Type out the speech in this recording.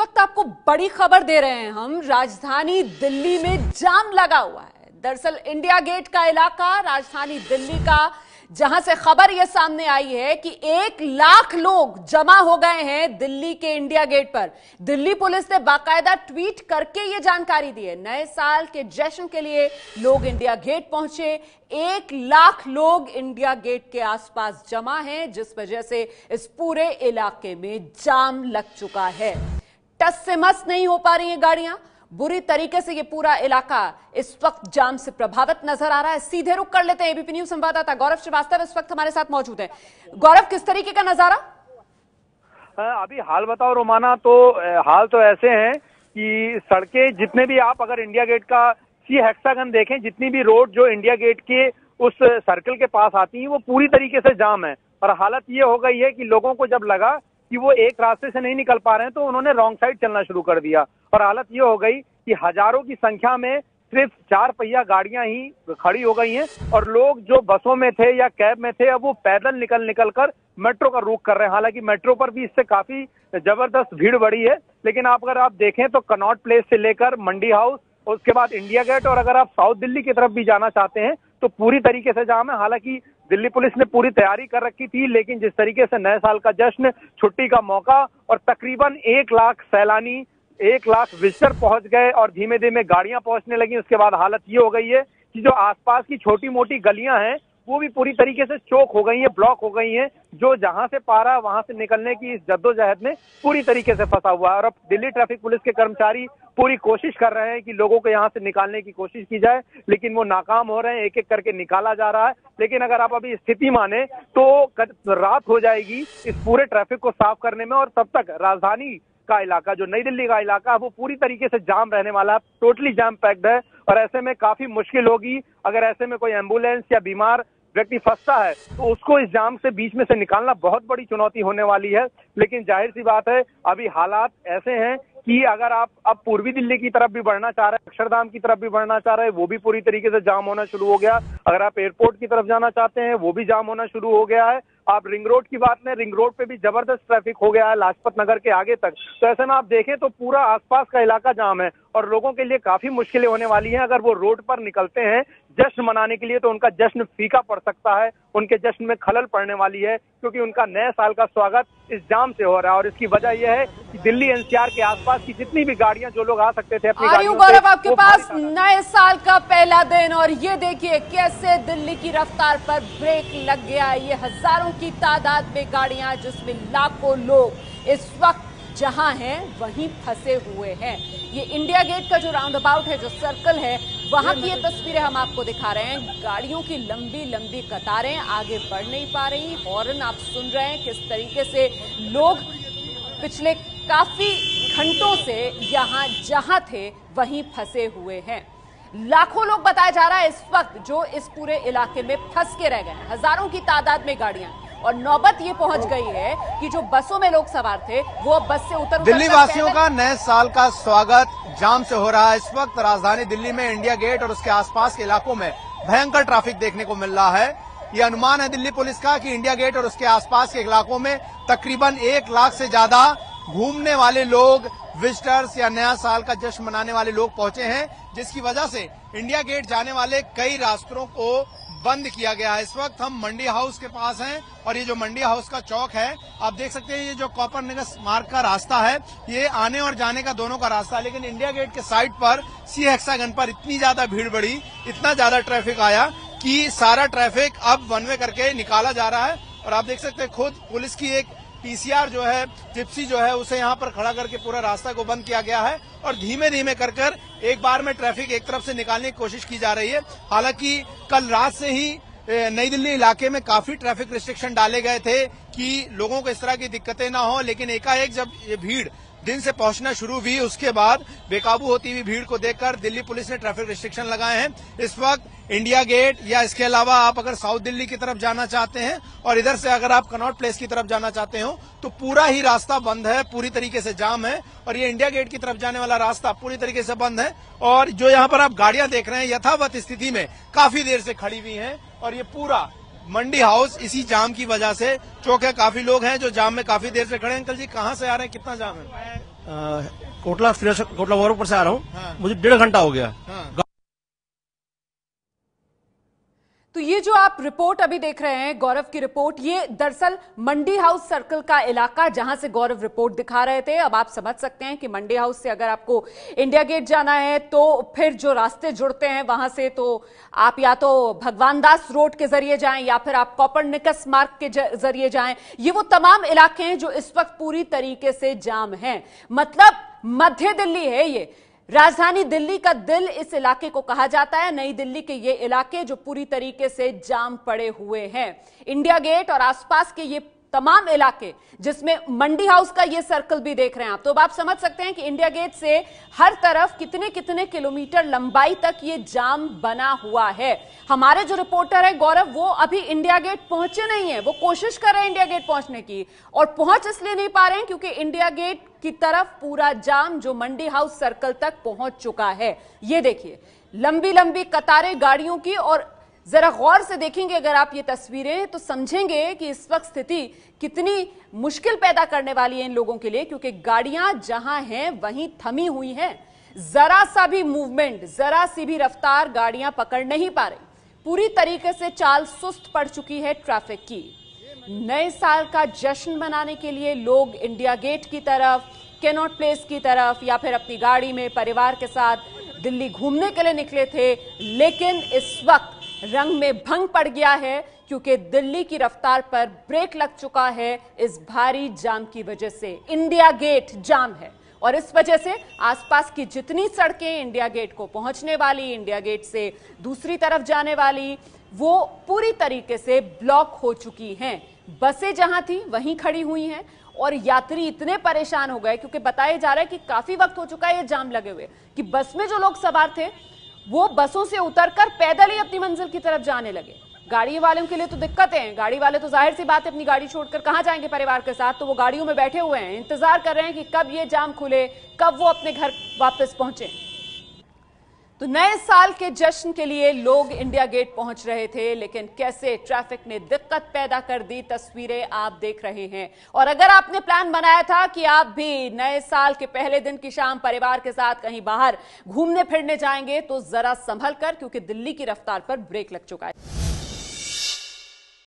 वक्त आपको बड़ी खबर दे रहे हैं हम। राजधानी दिल्ली में जाम लगा हुआ है। दरअसल इंडिया गेट का इलाका राजधानी दिल्ली का, जहां से खबर यह सामने आई है कि 1 लाख लोग जमा हो गए हैं दिल्ली के इंडिया गेट पर। दिल्ली पुलिस ने बाकायदा ट्वीट करके यह जानकारी दी है। नए साल के जश्न के लिए लोग इंडिया गेट पहुंचे। 1 लाख लोग इंडिया गेट के आसपास जमा हैं, जिस वजह से इस पूरे इलाके में जाम लग चुका है। टस से मस नहीं हो पा रही हैं गाड़ियां। बुरी तरीके से ये पूरा इलाका इस वक्त जाम से प्रभावित नजर आ रहा है। सीधे रुक कर लेते हैं। एबीपी न्यूज संवाददाता गौरव श्रीवास्तव इस वक्त हमारे साथ मौजूद है। गौरव, किस तरीके का नजारा? अभी हाल बताओ रोमाना, तो हाल तो ऐसे हैं कि सड़कें जितने भी आप अगर इंडिया गेट का सी हेक्सागन देखें, जितनी भी रोड जो इंडिया गेट के उस सर्कल के पास आती है वो पूरी तरीके से जाम है। और हालत ये हो गई है कि लोगों को जब लगा कि वो एक रास्ते से नहीं निकल पा रहे हैं तो उन्होंने रॉन्ग साइड चलना शुरू कर दिया। और हालत ये हो गई कि हजारों की संख्या में सिर्फ 4 पहिया गाड़ियां ही खड़ी हो गई हैं और लोग जो बसों में थे या कैब में थे अब वो पैदल निकल कर मेट्रो का रुख कर रहे हैं। हालांकि मेट्रो पर भी इससे काफी जबरदस्त भीड़ बढ़ी है, लेकिन अगर आप देखें तो कनॉट प्लेस से लेकर मंडी हाउस, उसके बाद इंडिया गेट, और अगर आप साउथ दिल्ली की तरफ भी जाना चाहते हैं तो पूरी तरीके से जाम है। हालांकि दिल्ली पुलिस ने पूरी तैयारी कर रखी थी, लेकिन जिस तरीके से नए साल का जश्न, छुट्टी का मौका और तकरीबन 1 लाख सैलानी, 1 लाख विजिटर पहुंच गए और धीमे धीमे गाड़ियां पहुंचने लगी, उसके बाद हालत ये हो गई है कि जो आसपास की छोटी मोटी गलियां हैं वो भी पूरी तरीके से चौक हो गई हैं, ब्लॉक हो गई हैं। जो जहां से पा रहा वहां से निकलने की इस जद्दोजहद में पूरी तरीके से फंसा हुआ है। और अब दिल्ली ट्रैफिक पुलिस के कर्मचारी पूरी कोशिश कर रहे हैं कि लोगों को यहां से निकालने की कोशिश की जाए, लेकिन वो नाकाम हो रहे हैं। एक एक करके निकाला जा रहा है, लेकिन अगर आप अभी स्थिति माने तो रात हो जाएगी इस पूरे ट्रैफिक को साफ करने में, और तब तक राजधानी का इलाका, जो नई दिल्ली का इलाका है, वो पूरी तरीके से जाम रहने वाला है। टोटली जाम पैक्ड है और ऐसे में काफी मुश्किल होगी। अगर ऐसे में कोई एम्बुलेंस या बीमार व्यक्ति फंसता है तो उसको इस जाम से बीच में से निकालना बहुत बड़ी चुनौती होने वाली है। लेकिन जाहिर सी बात है अभी हालात ऐसे हैं कि अगर आप अब पूर्वी दिल्ली की तरफ भी बढ़ना चाह रहे हैं, अक्षरधाम की तरफ भी बढ़ना चाह रहे हैं, वो भी पूरी तरीके से जाम होना शुरू हो गया। अगर आप एयरपोर्ट की तरफ जाना चाहते हैं वो भी जाम होना शुरू हो गया है। आप रिंग रोड की बात में, रिंग रोड पे भी जबरदस्त ट्रैफिक हो गया है लाजपत नगर के आगे तक। तो ऐसे में आप देखें तो पूरा आसपास का इलाका जाम है और लोगों के लिए काफी मुश्किलें होने वाली हैं। अगर वो रोड पर निकलते हैं जश्न मनाने के लिए तो उनका जश्न फीका पड़ सकता है, उनके जश्न में खलल पड़ने वाली है, क्योंकि उनका नए साल का स्वागत इस जाम से हो रहा है। और इसकी वजह यह है कि दिल्ली एनसीआर के आसपास की जितनी भी गाड़ियां, जो लोग आ सकते थे अपनी गाड़ियों से, गौरव आपके पास नए साल का पहला दिन, और ये देखिए कैसे दिल्ली की रफ्तार पर ब्रेक लग गया। ये हजारों की तादाद में गाड़ियां, जिसमें लाखों लोग इस वक्त जहां हैं वहीं फंसे हुए हैं। ये इंडिया गेट का जो राउंड अबाउट है, जो सर्कल है, वहां की ये तस्वीरें हम आपको दिखा रहे हैं। गाड़ियों की लंबी लंबी कतारें आगे बढ़ नहीं पा रही। हॉर्न आप सुन रहे हैं किस तरीके से लोग पिछले काफी घंटों से यहां जहां थे वहीं फंसे हुए हैं। लाखों लोग बताया जा रहा है इस वक्त जो इस पूरे इलाके में फंस के रह गए हैं। हजारों की तादाद में गाड़ियां, और नौबत ये पहुंच गई है कि जो बसों में लोग सवार थे वो अब बस से उतर दिल्ली वासियों का नए साल का स्वागत जाम से हो रहा है। इस वक्त राजधानी दिल्ली में इंडिया गेट और उसके आसपास के इलाकों में भयंकर ट्रैफिक देखने को मिल रहा है। ये अनुमान है दिल्ली पुलिस का कि इंडिया गेट और उसके आसपास के इलाकों में तकरीबन 1 लाख से ज्यादा घूमने वाले लोग, विजिटर्स या नया साल का जश्न मनाने वाले लोग पहुंचे हैं, जिसकी वजह से इंडिया गेट जाने वाले कई रास्तों को बंद किया गया है। इस वक्त हम मंडी हाउस के पास हैं और ये जो मंडी हाउस का चौक है, आप देख सकते हैं ये जो कॉपर नगर मार्ग का रास्ता है, ये आने और जाने का दोनों का रास्ता है। लेकिन इंडिया गेट के साइड पर सी हेक्सागन पर इतनी ज्यादा भीड़ बढ़ी, इतना ज्यादा ट्रैफिक आया कि सारा ट्रैफिक अब वन वे करके निकाला जा रहा है। और आप देख सकते हैं खुद पुलिस की एक पीसीआर जो है, जिप्सी जो है, उसे यहाँ पर खड़ा करके पूरा रास्ता को बंद किया गया है और धीमे धीमे कर एक बार में ट्रैफिक एक तरफ से निकालने की कोशिश की जा रही है। हालांकि कल रात से ही नई दिल्ली इलाके में काफी ट्रैफिक रिस्ट्रिक्शन डाले गए थे कि लोगों को इस तरह की दिक्कतें ना हो, लेकिन एकाएक जब ये भीड़ दिन से पहुंचना शुरू हुई, उसके बाद बेकाबू होती हुई भीड़ को देखकर दिल्ली पुलिस ने ट्रैफिक रिस्ट्रिक्शन लगाए हैं। इस वक्त इंडिया गेट या इसके अलावा आप अगर साउथ दिल्ली की तरफ जाना चाहते हैं और इधर से अगर आप कनॉट प्लेस की तरफ जाना चाहते हो तो पूरा ही रास्ता बंद है, पूरी तरीके से जाम है। और ये इंडिया गेट की तरफ जाने वाला रास्ता पूरी तरीके से बंद है। और जो यहाँ पर आप गाड़ियां देख रहे हैं यथावत स्थिति में काफी देर से खड़ी हुई हैं और ये पूरा मंडी हाउस इसी जाम की वजह से चौक है। काफी लोग हैं जो जाम में काफी देर से खड़े हैं। अंकल जी कहाँ से आ रहे हैं, कितना जाम है? कोटला गोरखपुर से आ रहा हूँ। हाँ। मुझे 1.5 घंटा हो गया। हाँ। तो ये जो आप रिपोर्ट अभी देख रहे हैं, गौरव की रिपोर्ट, ये दरअसल मंडी हाउस सर्कल का इलाका जहां से गौरव रिपोर्ट दिखा रहे थे। अब आप समझ सकते हैं कि मंडी हाउस से अगर आपको इंडिया गेट जाना है तो फिर जो रास्ते जुड़ते हैं वहां से, तो आप या तो भगवान दास रोड के जरिए जाएं या फिर आप कोपरनिकस मार्ग के जरिए जाएं। ये वो तमाम इलाके हैं जो इस वक्त पूरी तरीके से जाम हैं। मतलब मध्य दिल्ली है ये, राजधानी दिल्ली का दिल इस इलाके को कहा जाता है। नई दिल्ली के ये इलाके जो पूरी तरीके से जाम पड़े हुए हैं। इंडिया गेट और आसपास के ये तमाम इलाके, जिसमें मंडी हाउस का ये सर्कल भी देख रहे हैं आप, तो अब आप समझ सकते हैं कि इंडिया गेट से हर तरफ कितने कितने किलोमीटर लंबाई तक ये जाम बना हुआ है। हमारे जो रिपोर्टर है गौरव, वो अभी इंडिया गेट पहुंचे नहीं है। वो कोशिश कर रहे हैं इंडिया गेट पहुंचने की, और पहुंच इसलिए नहीं पा रहे हैं क्योंकि इंडिया गेट की तरफ पूरा जाम जो मंडी हाउस सर्कल तक पहुंच चुका है। ये देखिए लंबी लंबी कतारें गाड़ियों की, और जरा गौर से देखेंगे अगर आप ये तस्वीरें तो समझेंगे कि इस वक्त स्थिति कितनी मुश्किल पैदा करने वाली है इन लोगों के लिए, क्योंकि गाड़ियां जहां हैं वहीं थमी हुई हैं। जरा सा भी मूवमेंट, जरा सी भी रफ्तार गाड़ियां पकड़ नहीं पा रही। पूरी तरीके से चाल सुस्त पड़ चुकी है ट्रैफिक की। नए साल का जश्न मनाने के लिए लोग इंडिया गेट की तरफ, कैनॉट प्लेस की तरफ, या फिर अपनी गाड़ी में परिवार के साथ दिल्ली घूमने के लिए निकले थे, लेकिन इस वक्त रंग में भंग पड़ गया है क्योंकि दिल्ली की रफ्तार पर ब्रेक लग चुका है इस भारी जाम की वजह से। इंडिया गेट जाम है और इस वजह से आसपास की जितनी सड़कें इंडिया गेट को पहुंचने वाली, इंडिया गेट से दूसरी तरफ जाने वाली, वो पूरी तरीके से ब्लॉक हो चुकी हैं। बसें जहां थी वहीं खड़ी हुई हैं और यात्री इतने परेशान हो गए, क्योंकि बताया जा रहा है कि काफी वक्त हो चुका है ये जाम लगे हुए, कि बस में जो लोग सवार थे वो बसों से उतरकर पैदल ही अपनी मंजिल की तरफ जाने लगे। गाड़ी वालों के लिए तो दिक्कतें हैं। गाड़ी वाले तो जाहिर सी बात है अपनी गाड़ी छोड़कर कहां जाएंगे परिवार के साथ, तो वो गाड़ियों में बैठे हुए हैं, इंतजार कर रहे हैं कि कब ये जाम खुले, कब वो अपने घर वापस पहुंचे। तो नए साल के जश्न के लिए लोग इंडिया गेट पहुंच रहे थे, लेकिन कैसे ट्रैफिक ने दिक्कत पैदा कर दी, तस्वीरें आप देख रहे हैं। और अगर आपने प्लान बनाया था कि आप भी नए साल के पहले दिन की शाम परिवार के साथ कहीं बाहर घूमने फिरने जाएंगे, तो जरा संभल कर, क्योंकि दिल्ली की रफ्तार पर ब्रेक लग चुका है।